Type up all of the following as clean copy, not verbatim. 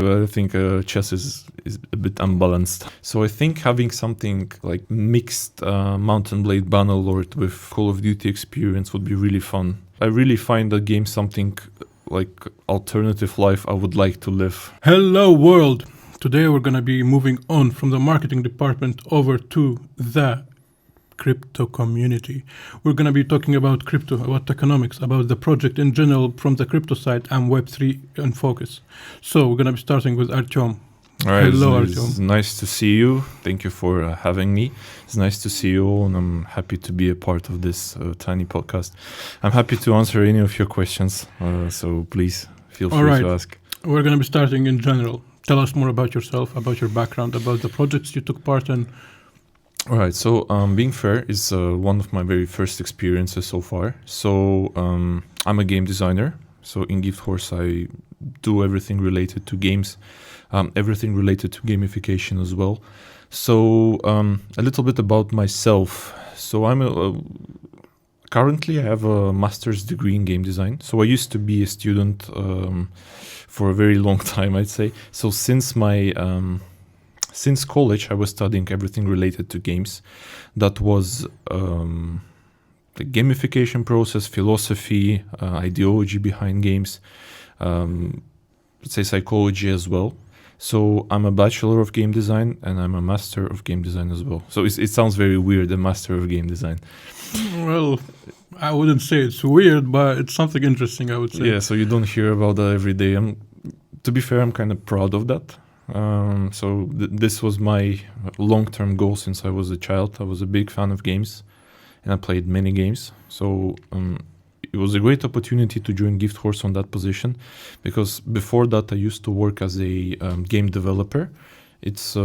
I think chess is a bit unbalanced. So I think having something like mixed Mountain Blade Bannerlord with Call of Duty experience would be really fun. I really find that game something like alternative life I would like to live. Hello world! Today we're going to be moving on from the marketing department over to the crypto community. We're going to be talking about crypto, about tokenomics, about the project in general from the crypto side and Web3 in focus. So we're going to be starting with Artyom. All right, Hello, it's Artyom. nice to see you. Thank you for having me. It's nice to see you all, and I'm happy to be a part of this tiny podcast. I'm happy to answer any of your questions, so please feel free to ask. We're going to be starting in general. Tell us more about yourself, about your background, about the projects you took part in. All right, so being fair is one of my very first experiences so far. So I'm a game designer. So in GiftHorse, I do everything related to games, everything related to gamification as well. So a little bit about myself. So currently I have a master's degree in game design. So I used to be a student for a very long time, I'd say. So since college, I was studying everything related to games. That was the gamification process, philosophy, ideology behind games, let's say psychology as well. So I'm a bachelor of game design and I'm a master of game design as well. So it sounds very weird, a master of game design. Well, I wouldn't say it's weird, but it's something interesting, I would say. Yeah, so you don't hear about that every day. To be fair, I'm kind of proud of that. So this was my long-term goal since I was a child. I was a big fan of games and I played many games. So it was a great opportunity to join GiftHorse on that position, because before that I used to work as a game developer. It's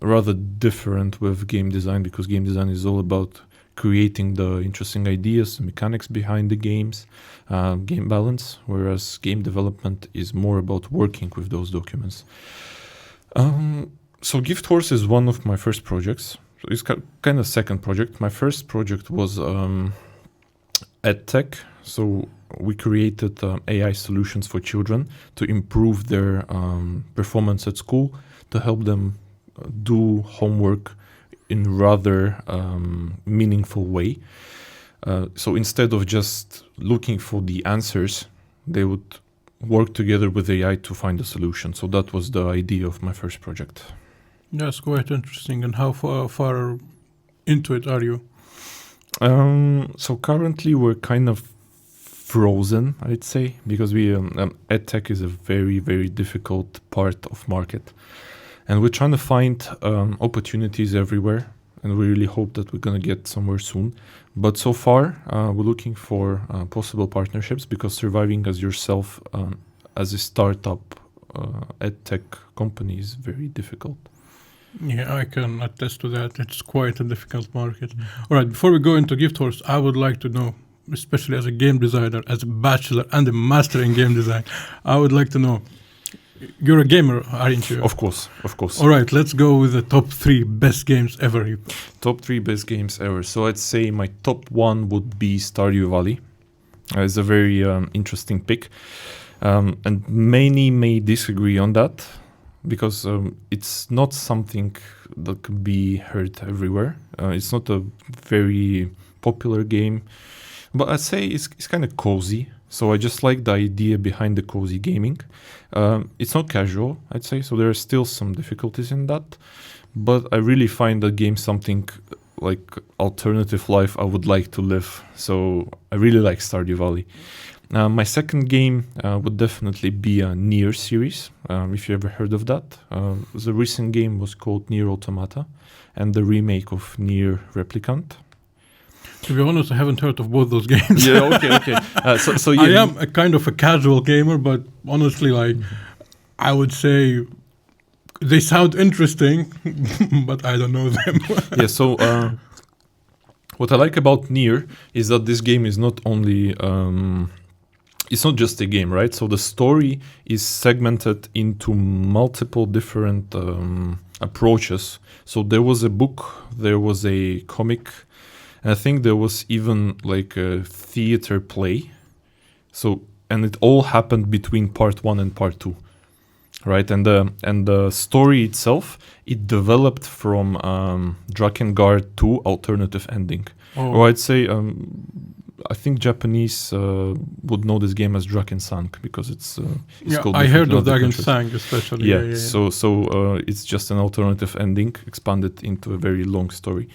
rather different with game design, because game design is all about creating the interesting ideas, mechanics behind the games, game balance, whereas game development is more about working with those documents. So GiftHorse is one of my first projects. So it's kind of second project. My first project was EdTech. So we created AI solutions for children to improve their performance at school, to help them do homework in rather meaningful way. So instead of just looking for the answers, they would work together with AI to find a solution. So that was the idea of my first project. That's quite interesting. And how far into it are you? So currently we're kind of frozen, I'd say, because EdTech is a very, very difficult part of market. And we're trying to find opportunities everywhere. And we really hope that we're going to get somewhere soon. But so far, we're looking for possible partnerships, because surviving as yourself as a startup EdTech company is very difficult. Yeah, I can attest to that. It's quite a difficult market. Mm-hmm. All right, before we go into GiftHorse, I would like to know, especially as a game designer, as a bachelor and a master in game design, I would like to know, you're a gamer, aren't you? Of course. All right, let's go with the top 3 best games ever. Top 3 best games ever. So I'd say my top 1 would be Stardew Valley. It's a very interesting pick. And many may disagree on that, because it's not something that can be heard everywhere. It's not a very popular game, but I'd say it's kind of cozy. So I just like the idea behind the cozy gaming. It's not casual, I'd say, so there are still some difficulties in that. But I really find the game something like alternative life I would like to live. So I really like Stardew Valley. My second game would definitely be a Nier series, if you ever heard of that. The recent game was called Nier Automata, and the remake of Nier Replicant. To be honest, I haven't heard of both those games. Yeah, okay. So yeah, I am a kind of a casual gamer, but honestly, I would say they sound interesting, but I don't know them. Yeah, so what I like about Nier is that this game is not only... it's not just a game, right? So the story is segmented into multiple different approaches. So there was a book, there was a comic, and I think there was even like a theater play. So, and it all happened between part 1 and part 2. right? And the story itself, it developed from Drakengard to alternative ending. Or I'd say, I think Japanese would know this game as Drakensang because it's called. I heard of different Drakensang especially. Yeah. So it's just an alternative ending expanded into a very long story.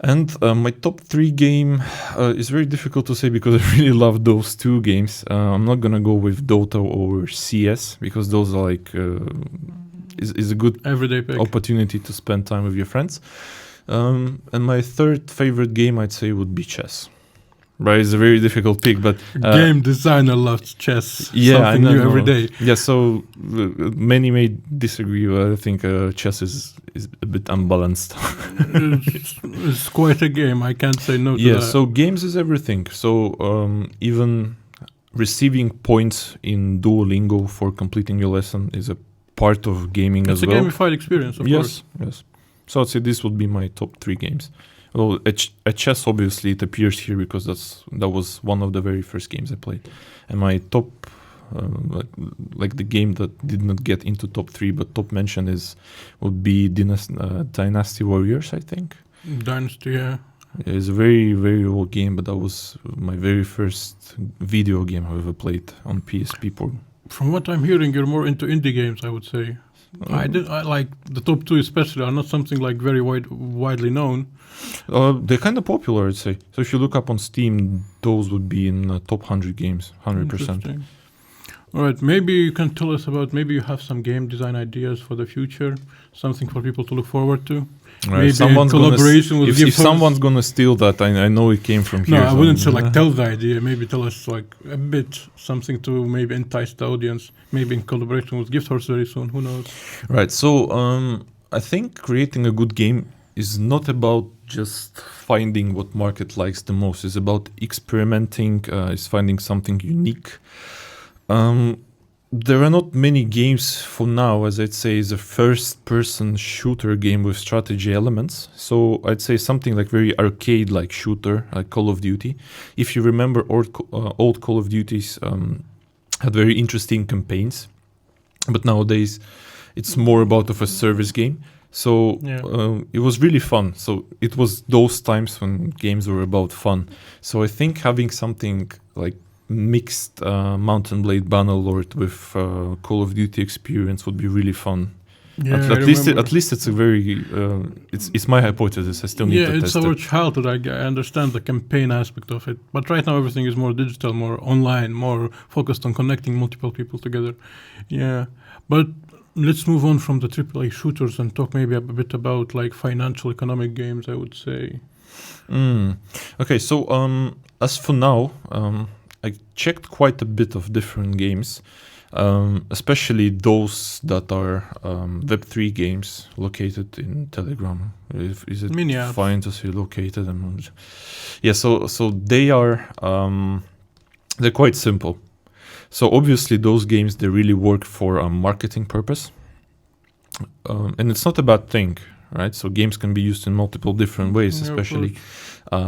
And my top 3 game is very difficult to say because I really love those 2 games. I'm not gonna go with Dota or CS because those are like is a good everyday pick. Opportunity to spend time with your friends. And my 3rd favorite game I'd say would be chess. Right, it's a very difficult pick, but game designer loves chess. Yeah, something new every day. Yeah, so many may disagree, but I think chess is a bit unbalanced. It's quite a game. I can't say no to that. Yeah, so games is everything. So even receiving points in Duolingo for completing your lesson is a part of gaming as well. It's a gamified experience, of course. Yes. So I'd say this would be my top 3 games. Well, at chess, obviously, it appears here because that was one of the very first games I played. And my top, like the game that did not get into top 3, but top mention would be Dynasty Warriors, I think. Dynasty, yeah. It's a very, very old game, but that was my very first video game I ever played on PSP port. From what I'm hearing, you're more into indie games, I would say. I like the top 2 especially are not something like very widely known. They're kind of popular, I'd say. So if you look up on Steam, those would be in top 100 games, 100%. All right, maybe you can tell us about, maybe you have some game design ideas for the future, something for people to look forward to. Right. Maybe someone's collaboration with if someone's gonna steal that, I know it came from here. No, I wouldn't say like tell the idea. Maybe tell us like a bit, something to maybe entice the audience. Maybe in collaboration with GiftHorse very soon. Who knows? Right. So I think creating a good game is not about just finding what market likes the most. It's about experimenting. It's finding something unique. There are not many games for now, as I'd say, is a first-person shooter game with strategy elements. So I'd say something like very arcade-like shooter, like Call of Duty. If you remember, old Call of Duties had very interesting campaigns, but nowadays it's more about of a service game. So it was really fun. So it was those times when games were about fun. So I think having something like mixed Mountain Blade Bannerlord with Call of Duty experience would be really fun. Yeah, at least it's a very it's my hypothesis. I still need to test it. Yeah, it's our childhood. I understand the campaign aspect of it, but right now everything is more digital, more online, more focused on connecting multiple people together. Yeah, but let's move on from the AAA shooters and talk maybe a bit about like financial economic games, I would say. Okay, so as for now, I checked quite a bit of different games, especially those that are Web3 games located in Telegram. Is it fine to say located? Yeah, so they are they're quite simple. So obviously those games, they really work for a marketing purpose, and it's not a bad thing, right? So games can be used in multiple different ways, especially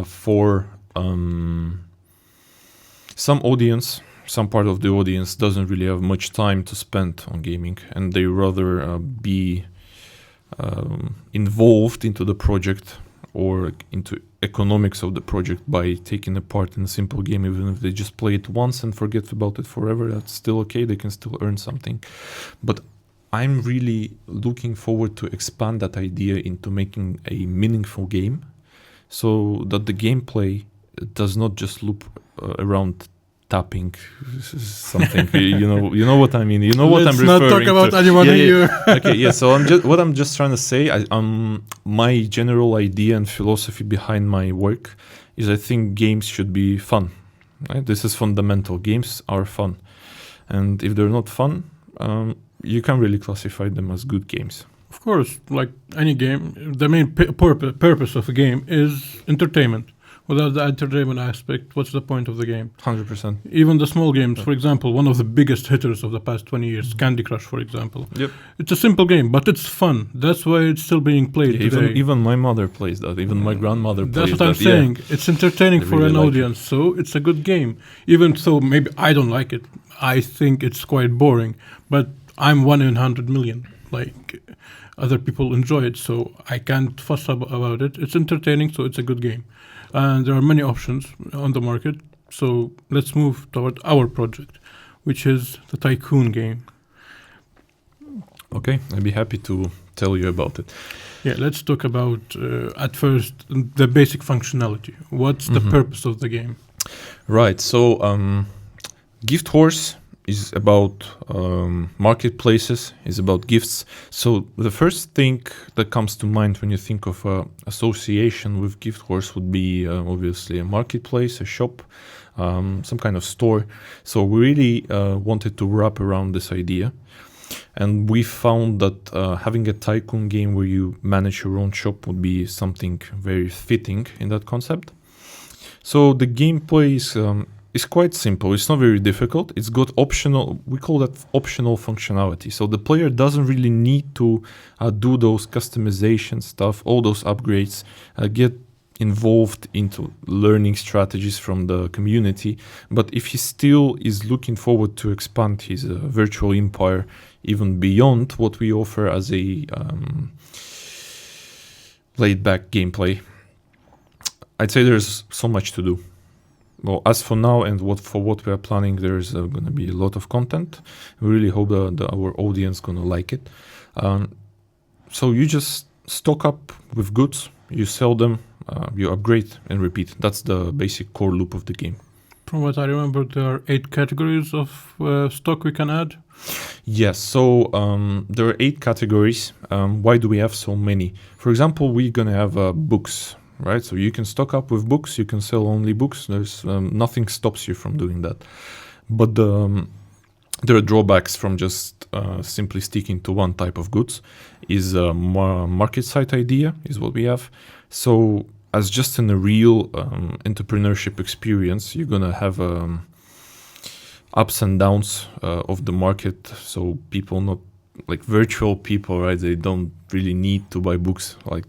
for some audience. Some part of the audience doesn't really have much time to spend on gaming, and they rather be involved into the project or into economics of the project by taking a part in a simple game. Even if they just play it once and forget about it forever, that's still okay. They can still earn something. But I'm really looking forward to expand that idea into making a meaningful game, so that the gameplay does not just loop around tapping something. you know what I mean. You know what I'm referring to. Let's not talk about anyone here. Okay, yeah. So I'm just trying to say. My general idea and philosophy behind my work is I think games should be fun. Right? This is fundamental. Games are fun, and if they're not fun, you can't really classify them as good games. Of course, like any game, the main purpose of a game is entertainment. Without the entertainment aspect, what's the point of the game? 100%. Even the small games, for example, one of the biggest hitters of the past 20 years, Candy Crush, for example. Yep. It's a simple game, but it's fun. That's why it's still being played today. Even my mother plays that. Even my grandmother plays that. That's what I'm saying. Yeah. It's entertaining for an audience, so it's a good game. Even so, maybe I don't like it. I think it's quite boring. But I'm 1 in 100 million. Like other people enjoy it, so I can't fuss about it. It's entertaining, so it's a good game, and there are many options on the market. So let's move toward our project, which is the Tycoon game. Okay, I'd be happy to tell you about it. Yeah, let's talk about at first the basic functionality. What's the purpose of the game? Right. So, Gift Horse is about marketplaces, is about gifts. So the first thing that comes to mind when you think of association with Gift Horse would be obviously a marketplace, a shop, some kind of store. So we really wanted to wrap around this idea. And we found that having a Tycoon game where you manage your own shop would be something very fitting in that concept. So the gameplay is quite simple. It's not very difficult. It's got optional, we call that optional functionality. So the player doesn't really need to do those customization stuff, all those upgrades, get involved into learning strategies from the community. But if he still is looking forward to expand his virtual empire even beyond what we offer as a laid-back gameplay, I'd say there's so much to do. Well, as for now and for what we are planning, there's going to be a lot of content. We really hope our audience going to like it. So you just stock up with goods, you sell them, you upgrade and repeat. That's the basic core loop of the game. From what I remember, there are 8 categories of stock we can add. Yes, so there are 8 categories. Why do we have so many? For example, we're going to have books, right? So you can stock up with books, you can sell only books. There's nothing stops you from doing that. But there are drawbacks from just simply sticking to one type of goods. Is a market site idea is what we have. So as just in a real entrepreneurship experience, you're gonna have ups and downs of the market. So people, not like virtual people, right? They don't really need to buy books. Like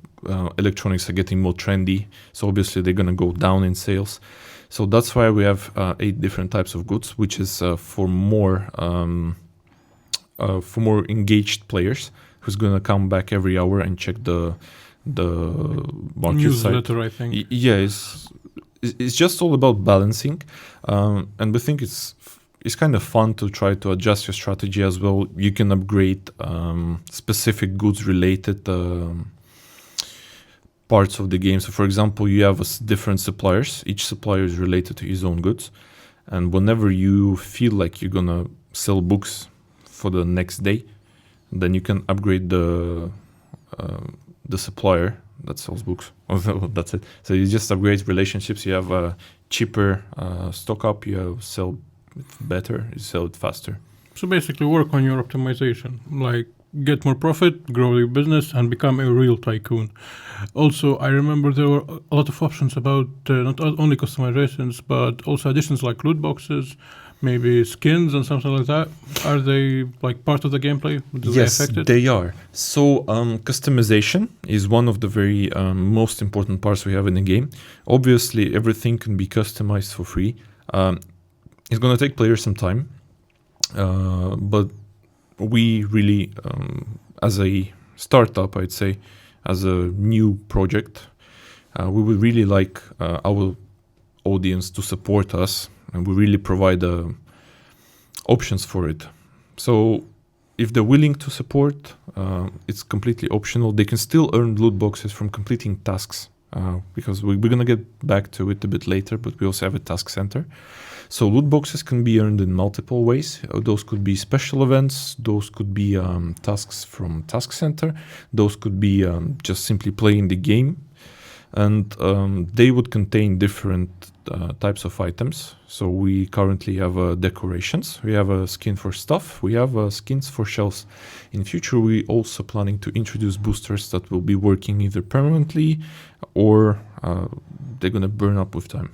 electronics are getting more trendy, so obviously they're gonna go down in sales. So that's why we have 8 different types of goods, which is for more engaged players who's gonna come back every hour and check the market Newsletter, site. I think. Yeah, it's just all about balancing, and we think it's kind of fun to try to adjust your strategy as well. You can upgrade specific goods related parts of the game. So for example, you have different suppliers. Each supplier is related to his own goods, and whenever you feel like you're gonna sell books for the next day, then you can upgrade the supplier that sells books. That's it. So you just upgrade relationships. You have a cheaper stock up, you sell it better, you sell it faster. So basically work on your optimization, like get more profit, grow your business, and become a real tycoon. Also, I remember there were a lot of options about not only customizations, but also additions like loot boxes, maybe skins and something like that. Are they like part of the gameplay? Do Yes, they affect it? they are. So customization is one of the very most important parts we have in the game. Obviously, everything can be customized for free. It's going to take players some time, but we really, as a startup, I'd say, as a new project, we would really like our audience to support us, and we really provide options for it. So if they're willing to support, it's completely optional. They can still earn loot boxes from completing tasks, because we're going to get back to it a bit later, but we also have a task center. So loot boxes can be earned in multiple ways. Those could be special events, those could be tasks from task center, those could be just simply playing the game, and they would contain different types of items. So we currently have decorations, we have a skin for stuff, we have skins for shells. In future, we also planning to introduce boosters that will be working either permanently or they're gonna burn up with time.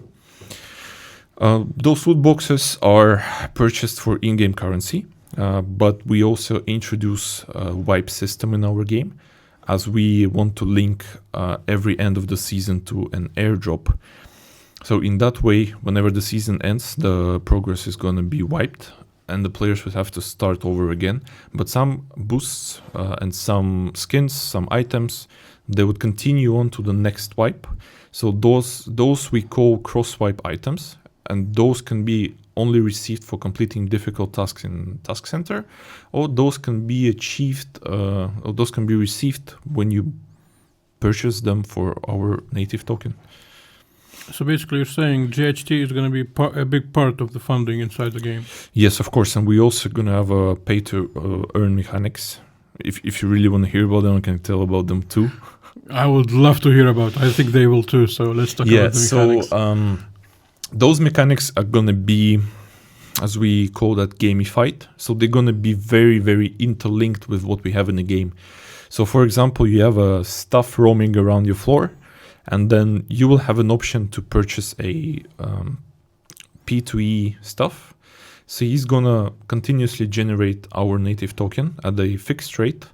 Those loot boxes are purchased for in-game currency, but we also introduce a wipe system in our game, as we want to link every end of the season to an airdrop. So in that way, whenever the season ends, the progress is going to be wiped, and the players would have to start over again. But some boosts and some skins, some items, they would continue on to the next wipe. So those we call cross-wipe items, and those can be only received for completing difficult tasks in Task Center, or those can be achieved, or those can be received when you purchase them for our native token. So basically you're saying GHT is going to be a big part of the funding inside the game? Yes, of course, and we also going to have a pay-to-earn mechanics. If you really want to hear about them, I can tell about them too. I would love to hear about it. I think they will too, so let's talk about the mechanics. So those mechanics are going to be, as we call that, gamified. So they're going to be very, very interlinked with what we have in the game. So for example, you have stuff roaming around your floor, and then you will have an option to purchase a P2E stuff. So he's going to continuously generate our native token at a fixed rate.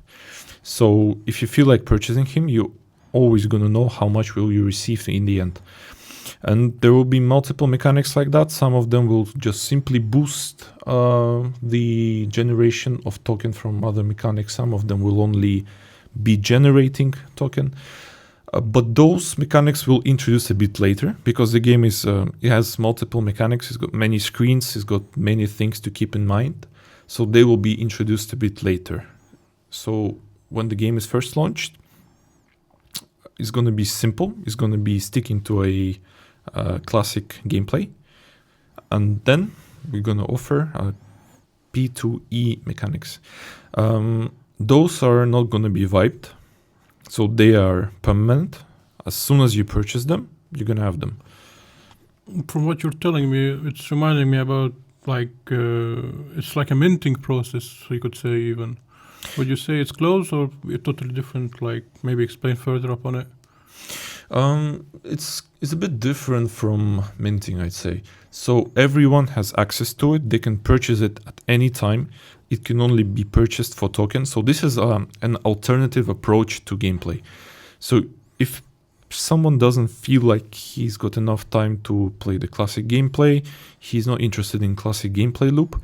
So if you feel like purchasing him, you're always going to know how much will you receive in the end. And there will be multiple mechanics like that. Some of them will just simply boost the generation of token from other mechanics. Some of them will only be generating token. But those mechanics will introduce a bit later, because the game is it has multiple mechanics. It's got many screens. It's got many things to keep in mind. So they will be introduced a bit later. So when the game is first launched, it's going to be simple. It's going to be sticking to a classic gameplay. And then we're going to offer P2E mechanics. Those are not going to be vibed. So they are permanent. As soon as you purchase them, you're going to have them. From what you're telling me, it's reminding me about it's like a minting process, you could say even. Would you say it's close or totally different? Like maybe explain further upon it. It's a bit different from minting, I'd say. So everyone has access to it. They can purchase it at any time. It can only be purchased for tokens. So this is an alternative approach to gameplay. So if someone doesn't feel like he's got enough time to play the classic gameplay, he's not interested in classic gameplay loop,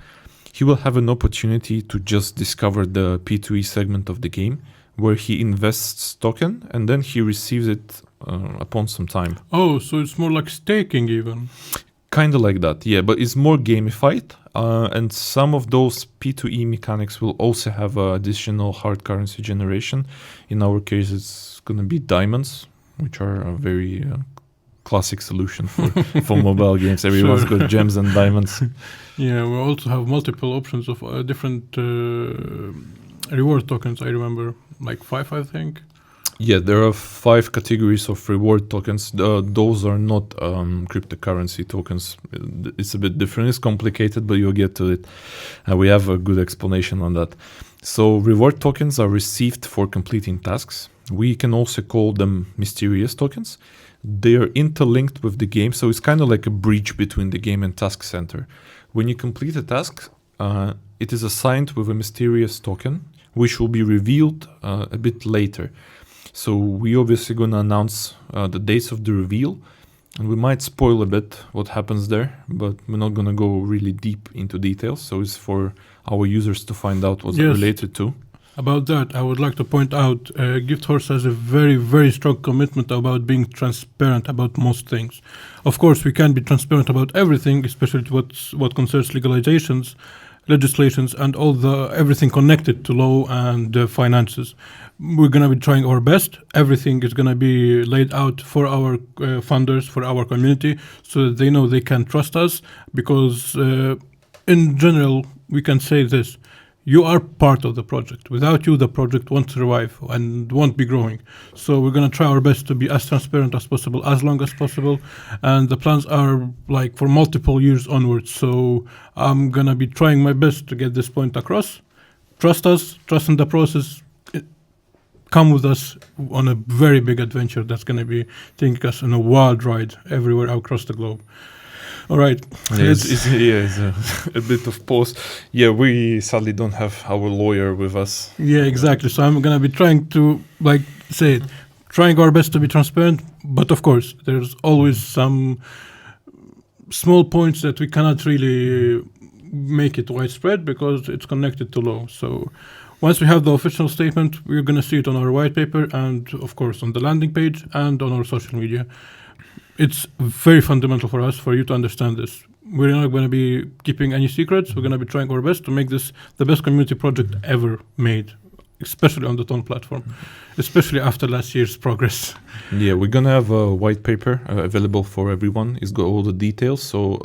he will have an opportunity to just discover the P2E segment of the game, where he invests token and then he receives it upon some time. Oh, so it's more like staking even. Kind of like that, yeah, but it's more gamified, and some of those P2E mechanics will also have additional hard currency generation. In our case, it's going to be diamonds, which are a very classic solution for mobile games. Everyone's got gems and diamonds. Yeah, we also have multiple options of different reward tokens, I remember, like 5, I think. Yeah, there are 5 categories of reward tokens. Those are not cryptocurrency tokens. It's a bit different. It's complicated, but you'll get to it. We have a good explanation on that. So reward tokens are received for completing tasks. We can also call them mysterious tokens. They are interlinked with the game, so it's kind of like a bridge between the game and Task Center. When you complete a task, it is assigned with a mysterious token, which will be revealed a bit later. So we obviously going to announce the dates of the reveal, and we might spoil a bit what happens there, but we're not going to go really deep into details. So it's for our users to find out what's related to. About that, I would like to point out GiftHorse has a very, very strong commitment about being transparent about most things. Of course, we can be transparent about everything, especially what concerns legislations, and everything connected to law and finances. We're going to be trying our best. Everything is going to be laid out for our funders, for our community, so that they know they can trust us, because in general, we can say this: you are part of the project. Without you, the project won't survive and won't be growing. So we're going to try our best to be as transparent as possible, as long as possible. And the plans are like for multiple years onwards. So I'm going to be trying my best to get this point across. Trust us, trust in the process. Come with us on a very big adventure that's going to be taking us on a wild ride everywhere across the globe. All right. Yeah, it's a bit of pause. Yeah, we sadly don't have our lawyer with us. Yeah, exactly. So I'm going to be trying to, trying our best to be transparent. But of course, there's always some small points that we cannot really make it widespread because it's connected to law. So once we have the official statement, we're going to see it on our white paper and, of course, on the landing page and on our social media. It's very fundamental for us, for you to understand this. We're not going to be keeping any secrets. We're going to be trying our best to make this the best community project ever made, especially on the Tone platform, especially after last year's progress. Yeah, we're going to have a white paper available for everyone. It's got all the details. So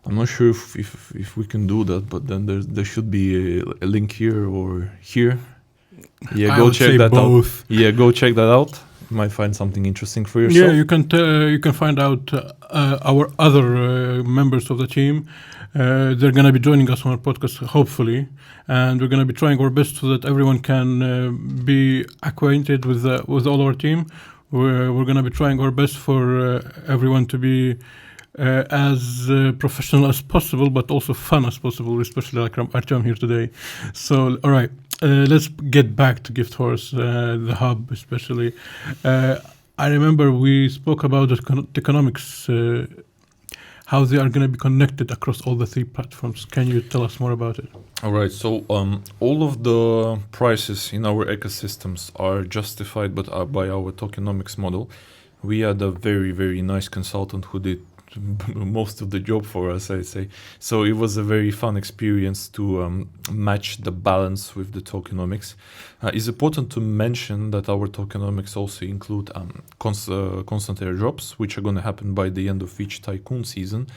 I'm not sure if we can do that, but then there should be a link here or here. Yeah, go check that out. Yeah, go check that out. You might find something interesting for yourself. Yeah, you can find out our other members of the team. They're going to be joining us on our podcast, hopefully, and we're going to be trying our best so that everyone can be acquainted with all our team. We're going to be trying our best for everyone to be as professional as possible, but also fun as possible, especially like Artyom here today. So, all right. Let's get back to GiftHorse, the hub especially. I remember we spoke about the tokenomics, how they are going to be connected across all the 3 platforms. Can you tell us more about it? All right. So all of the prices in our ecosystems are justified by our tokenomics model. We had a very, very nice consultant who did most of the job for us, I'd say. So it was a very fun experience to match the balance with the tokenomics. It's important to mention that our tokenomics also include constant airdrops, which are going to happen by the end of each Tycoon season.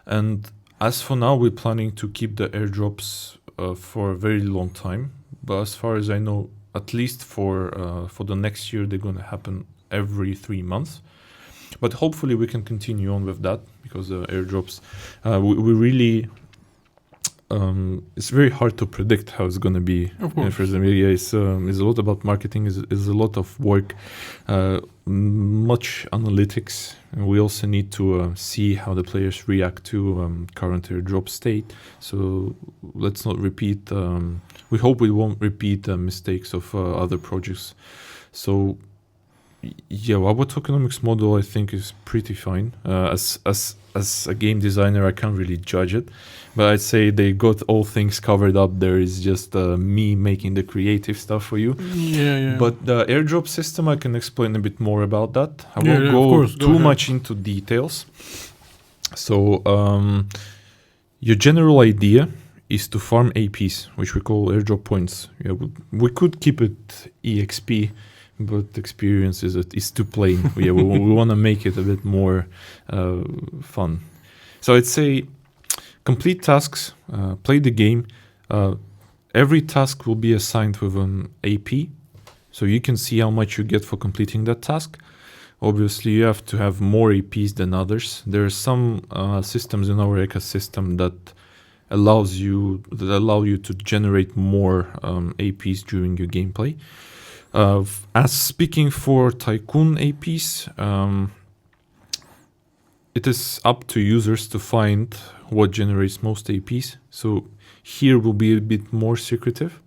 And as for now, we're planning to keep the airdrops for a very long time. But as far as I know, at least for the next year, they're going to happen every 3 months. But hopefully we can continue on with that, because airdrops, we really, it's very hard to predict how it's going to be. Of course. Yeah, it's a lot about marketing, it's a lot of work, much analytics. And we also need to see how the players react to current airdrop state. So let's not repeat, we hope we won't repeat the mistakes of other projects. So yeah, our tokenomics model, I think, is pretty fine. As a game designer, I can't really judge it, but I'd say they got all things covered up. There is just me making the creative stuff for you. Yeah. But the airdrop system, I can explain a bit more about that. I won't go too much into details. So your general idea is to farm APs, which we call airdrop points. Yeah, we could keep it EXP, but experience is too plain. we want to make it a bit more fun. So I'd say complete tasks, play the game. Every task will be assigned with an AP, so you can see how much you get for completing that task. Obviously, you have to have more APs than others. There are some systems in our ecosystem that allow you to generate more APs during your gameplay. As speaking for Tycoon APs, it is up to users to find what generates most APs. So here will be a bit more secretive.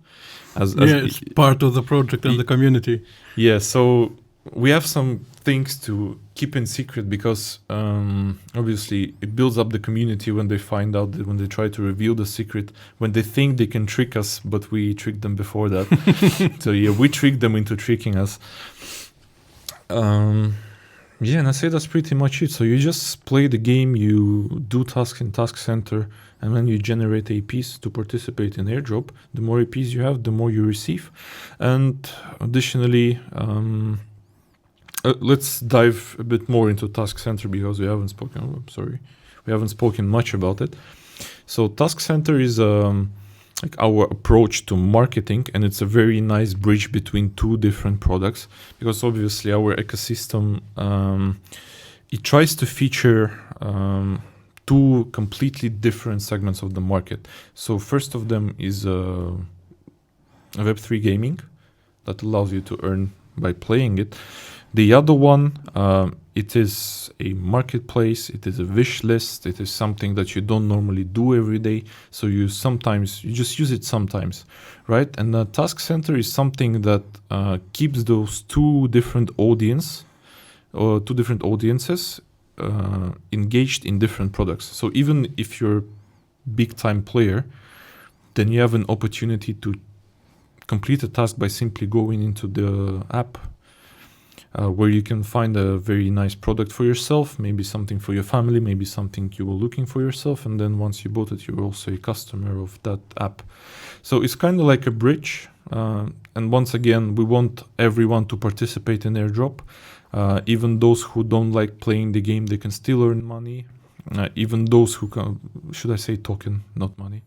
It's part of the project and the community. Yeah, so we have some things to keep in secret because obviously it builds up the community when they find out, that when they try to reveal the secret, when they think they can trick us, but we tricked them before that. So yeah, we tricked them into tricking us. Yeah, and I say that's pretty much it. So you just play the game, you do tasks in Task Center, and then you generate APs to participate in airdrop. The more APs you have, the more you receive. And additionally, let's dive a bit more into Task Center because we haven't spoken much about it. So Task Center is like our approach to marketing, and it's a very nice bridge between 2 different products, because obviously our ecosystem it tries to feature 2 completely different segments of the market. So first of them is Web3 gaming that allows you to earn by playing it. The other one, it is a marketplace, it is a wish list, it is something that you don't normally do every day, so you just use it sometimes, right? And the Task Center is something that keeps those 2 different audiences engaged in different products. So even if you're big time player, then you have an opportunity to complete a task by simply going into the app, where you can find a very nice product for yourself, maybe something for your family, maybe something you were looking for yourself, and then once you bought it, you're also a customer of that app. So it's kind of like a bridge, and once again, we want everyone to participate in airdrop. Even those who don't like playing the game, they can still earn money. Even those who can, should I say token, not money?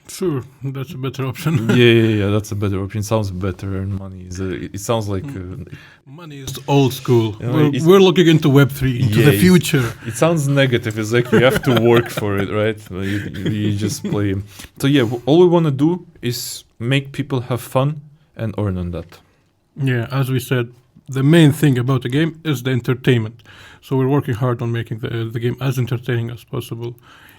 Sure, that's a better option. Yeah, that's a better option. Sounds better, earn money. It sounds like... money is old school. You know, We're looking into Web3, into the future. It sounds negative. It's like you have to work for it, right? You just play. So yeah, all we want to do is make people have fun and earn on that. Yeah, as we said, the main thing about the game is the entertainment. So we're working hard on making the game as entertaining as possible.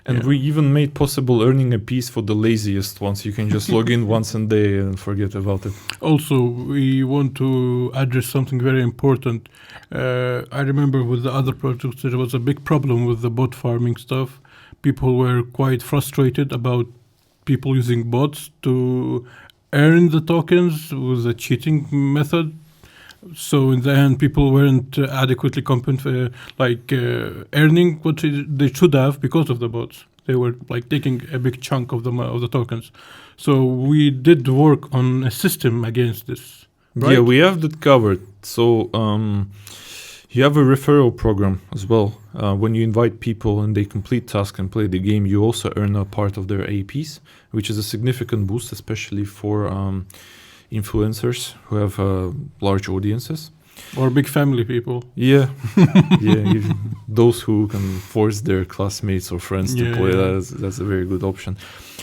And we even made possible earning a piece for the laziest ones. You can just log in once a day and forget about it. Also, we want to address something very important. I remember with the other projects, there was a big problem with the bot farming stuff. People were quite frustrated about people using bots to earn the tokens with a cheating method. So in the end, people weren't adequately earning what they should have because of the bots. They were like taking a big chunk of the tokens. So we did work on a system against this. Right? Yeah, we have that covered. So you have a referral program as well. When you invite people and they complete tasks and play the game, you also earn a part of their APs, which is a significant boost, especially for influencers who have large audiences. Or big family people. Yeah, those who can force their classmates or friends to play, that's a very good option.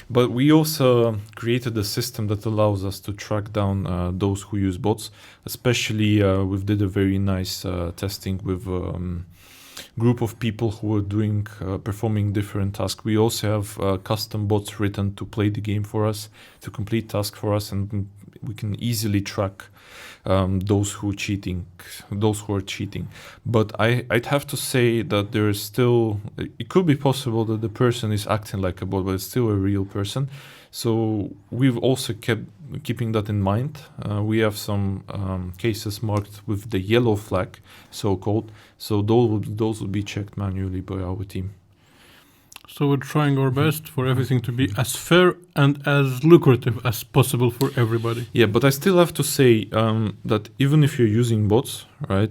But we also created a system that allows us to track down those who use bots. Especially, we did a very nice testing with group of people who are doing performing different tasks. We also have custom bots written to play the game for us, to complete tasks for us, and we can easily track those who are cheating. But I'd have to say that there is still, it could be possible that the person is acting like a bot, but it's still a real person. So we've also kept keeping that in mind. We have some cases marked with the yellow flag, so-called. So those will be checked manually by our team. So we're trying our best for everything to be as fair and as lucrative as possible for everybody. Yeah, but I still have to say that even if you're using bots, right,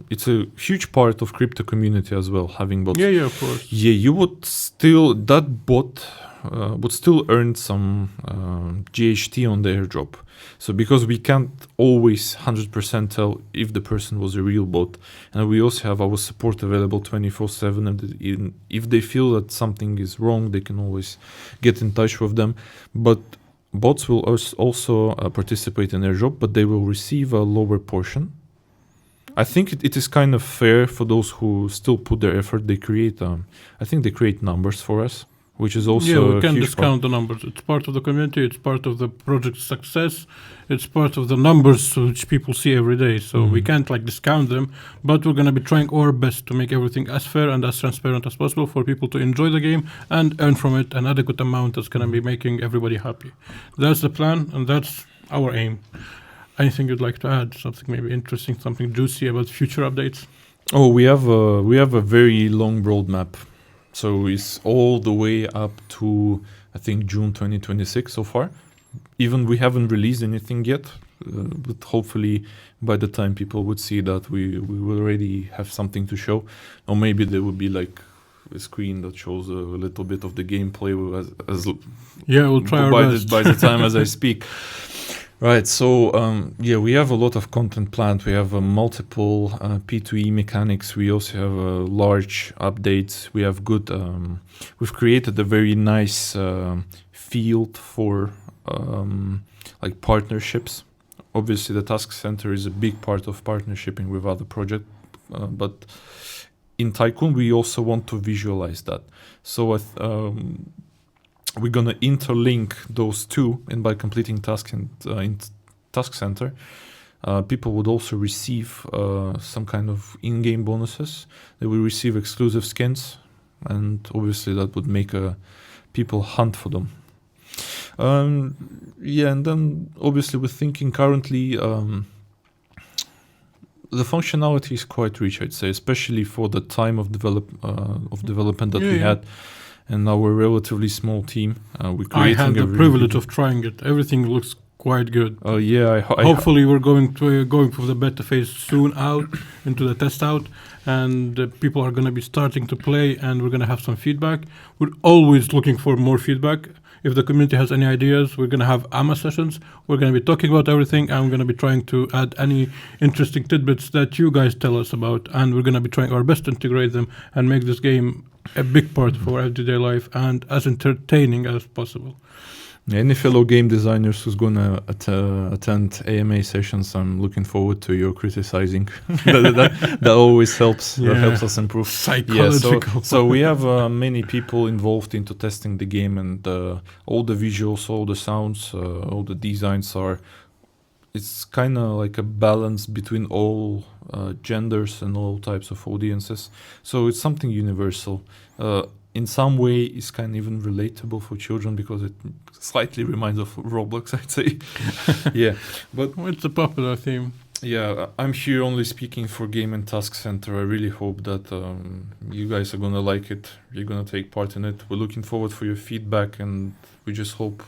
it's a huge part of crypto community as well, having bots. Yeah, of course. Yeah, you would still, that bot would still earn some GHT on the airdrop. So because we can't always 100% tell if the person was a real bot, and we also have our support available 24/7, and if they feel that something is wrong, they can always get in touch with them. But bots will also participate in airdrop, but they will receive a lower portion. I think it is kind of fair for those who still put their effort. They create, I think they create numbers for us, which is also we can discount the numbers. It's part of the community. It's part of the project's success. It's part of the numbers which people see every day. So we can't discount them, but we're going to be trying our best to make everything as fair and as transparent as possible for people to enjoy the game and earn from it an adequate amount that's going to be making everybody happy. That's the plan, and that's our aim. Anything you'd like to add? Something maybe interesting, something juicy about future updates? Oh, we have a very long roadmap. So it's all the way up to, I think, June 2026 so far. Even we haven't released anything yet, but hopefully by the time people would see that, we will already have something to show. Or maybe there would be a screen that shows a little bit of the gameplay we'll try our best. By the time as I speak. Right, so we have a lot of content planned. We have multiple P2E mechanics. We also have large updates. We have good. We've created a very nice field for partnerships. Obviously, the task center is a big part of partnershiping with other projects, but in Tycoon we also want to visualize that. So we're going to interlink those two, and by completing tasks in Task Center, people would also receive some kind of in-game bonuses. They will receive exclusive skins, and obviously that would make a people hunt for them. And then obviously we're thinking currently the functionality is quite rich, I'd say, especially for the time of development that we had, and our relatively small team. I had the privilege of trying it. Everything looks quite good. Hopefully, we're going for the beta phase soon out into the test out, and people are going to be starting to play, and we're going to have some feedback. We're always looking for more feedback. If the community has any ideas, we're going to have AMA sessions. We're going to be talking about everything, and we're going to be trying to add any interesting tidbits that you guys tell us about, and we're going to be trying our best to integrate them and make this game a big part of our everyday life and as entertaining as possible. Any fellow game designers who's going to attend AMA sessions, I'm looking forward to your criticizing. that always helps. That helps us improve. Psychological. So we have many people involved into testing the game, and all the visuals, all the sounds, all the designs are. It's kind of like a balance between all genders and all types of audiences. So it's something universal. In some way, it's kind of even relatable for children because it slightly reminds of Roblox, I'd say. But it's a popular theme. Yeah, I'm here only speaking for Game and Task Center. I really hope that you guys are gonna like it. You're gonna take part in it. We're looking forward for your feedback, and we just hope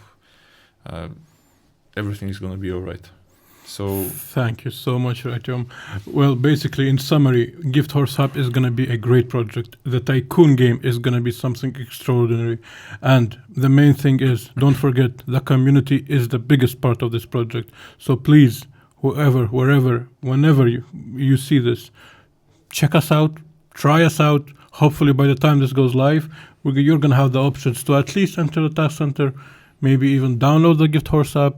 everything is gonna be all right. So thank you so much, Artyom. Well, basically, in summary, GiftHorseHUB is going to be a great project. The Tycoon game is going to be something extraordinary. And the main thing is, don't forget, the community is the biggest part of this project. So please, whoever, wherever, whenever you see this, check us out, try us out. Hopefully, by the time this goes live, you're going to have the options to at least enter the task center, maybe even download the GiftHorseHUB.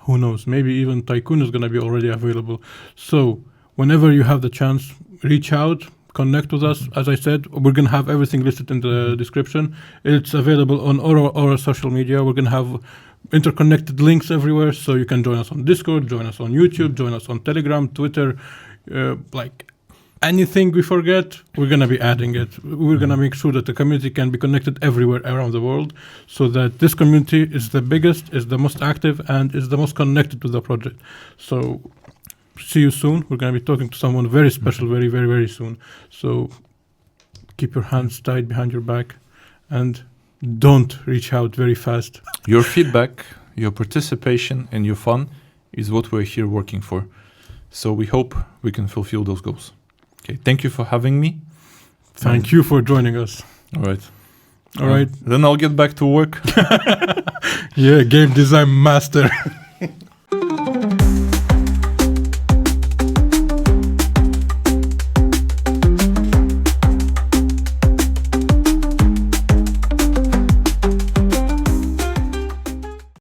Who knows? Maybe even Tycoon is going to be already available. So whenever you have the chance, reach out, connect with us. As I said, we're going to have everything listed in the description. It's available on all our social media. We're going to have interconnected links everywhere. So you can join us on Discord, join us on YouTube, join us on Telegram, Twitter, like anything we forget, we're going to be adding it. We're going to make sure that the community can be connected everywhere around the world so that this community is the biggest, is the most active, and is the most connected to the project. So see you soon. We're going to be talking to someone very special very, very, very soon. So keep your hands tied behind your back and don't reach out very fast. Your feedback, your participation, and your fun is what we're here working for. So we hope we can fulfill those goals. Okay, thank you for having me. Thank you for joining us. All right. All right. Then I'll get back to work. Yeah, game design master.